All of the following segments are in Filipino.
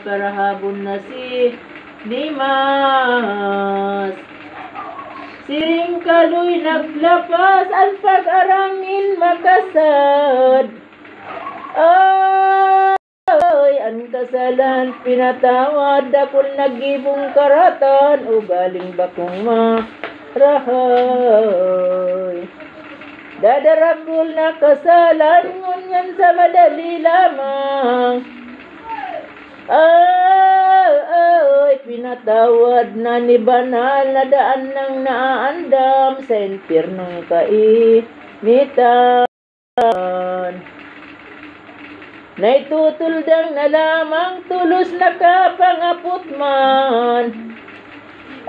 para habon na si Dimas. Siring kaloy naglapas ang pag-arangin makasad. Ay, ang kasalan pinatawad dakol nagibong karatan o galing bakong marahay. Dadaragol na kasalan ngunyan sa madali lamang. Ay, pinatawad na ni banal na daan ng naaandam sa impyernong kainitan. Naitutuldang na lamang tulos na kapangapot man.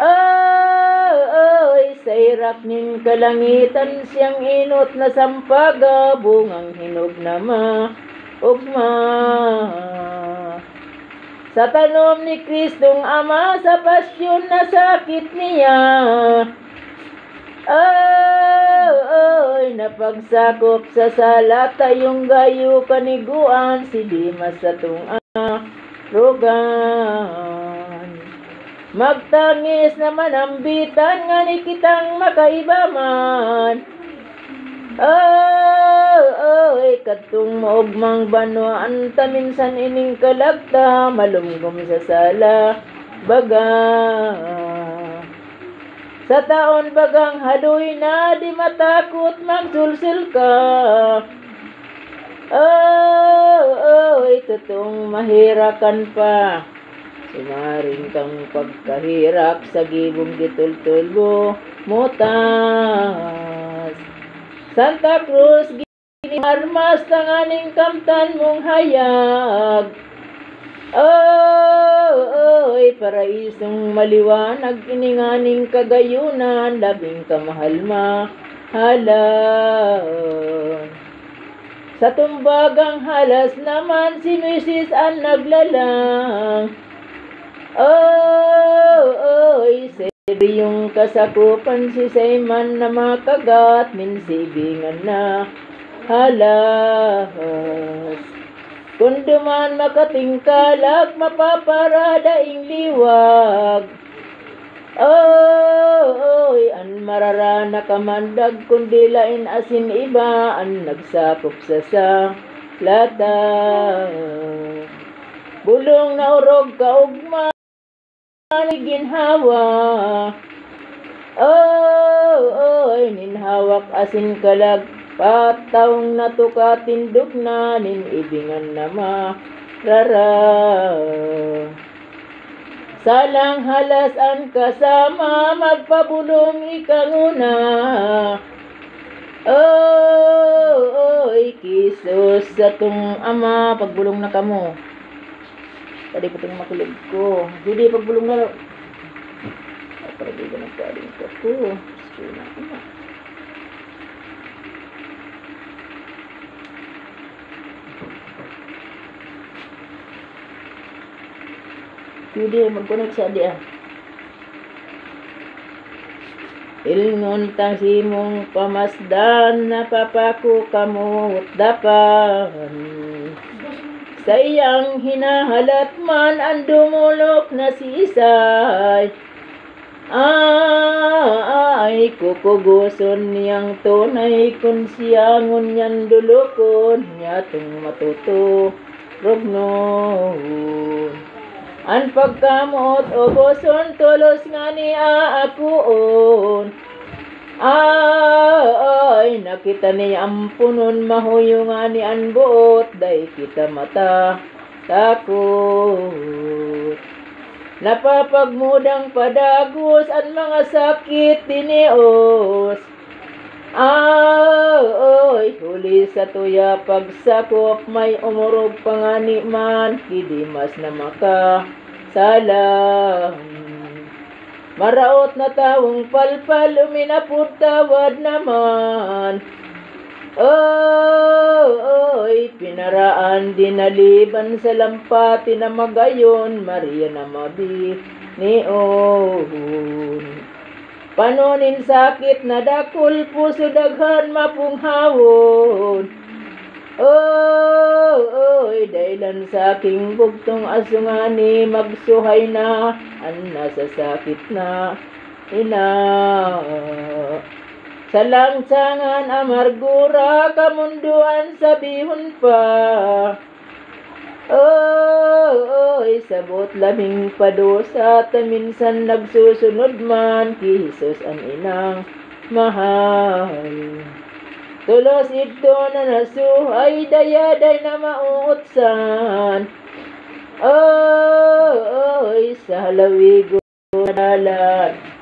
Ay, sa irak ning kalangitan siyang inot na sampaga, bungang hinog na maugma. Sa tanom ni Kristong Ama, sa pasyon na sakit niya, ay, napagsakop sa salata yung gayo kaniguan, si Dimas sa rogan. Magtangis naman ang bitan nga ni kitang makaiba man. Ay, katong maugmang banwaan ta minsan ining kalagta, malumgom sa sala baga. Sa taon bagang haluy na di matakot magsulsul ka. Ay, totoong mahirakan pa. Sumaring kang pagkahirak sa gibong gitultulbo mutas. Santa Cruz giniarmas tanganing kamtan mong hayag. Ay, paraisong maliwanag ininganing kagayunan, labing kamahal mahalan. Sa tumbagang halas naman si Mrs. ang naglalang. Ay, sebi yung kasakupan si Sayman na makagat, minsibingan na halas. Kung duman makatingkalag, mapaparadaing liwag. Ay, an mararana kamandag, kundi lain asin iba, ang nagsakop sa lata. Bulong na urog kaugma, ginhawa. Ay, ninhawak asin kalag, patawng natuka tindog na, ninibingan na marara. Salang halas ang kasama, magpabulong ikanguna. Ay, kisos sa tung ama, pagbulong na kamo. Tadi ko itong makulig ko. Hindi, pagbulong na. Para di ka nagkaling ko. Gusto na ako na. Hindi, mag-connect siya diya. Ilngon tang simong pamasdan, napapako kamot dapan. Sa iyang hinahalat man ang dumulok na sisay. Ay, kukuguson niyang tunay kung siya ngunyan dulukon niya tung matuturog noon. Ang pagkamot o boson tulos nga ni aapuon. Ay, nakita ni ampunon mahuyo nga ni an buot, day kita mata takot. Napapagmudang padagos ang mga sakit tinios. Ay, huli sa tuya pagsakop, may umurog pangani man, kidimas na makasalang. Maraot na tawong palpal, uminapot tawad naman. Ay, pinaraan dinaliban sa lampati na magayon, Maria na mabinion. Panunin sakit na dakol, puso daghan mapunghawon. Oy, dahilan sa aking bugtong asungani, magsuhay na, sa sakit na, ina. Sa langsangan amargura, kamunduan sabihon pa. Oy, sabot laming padusa, minsan nagsusunod man, ki Jesus ang inang mahal. Tulos ito na nasuhay, dayaday na mauutsan. Oy, sa halawigo dalan.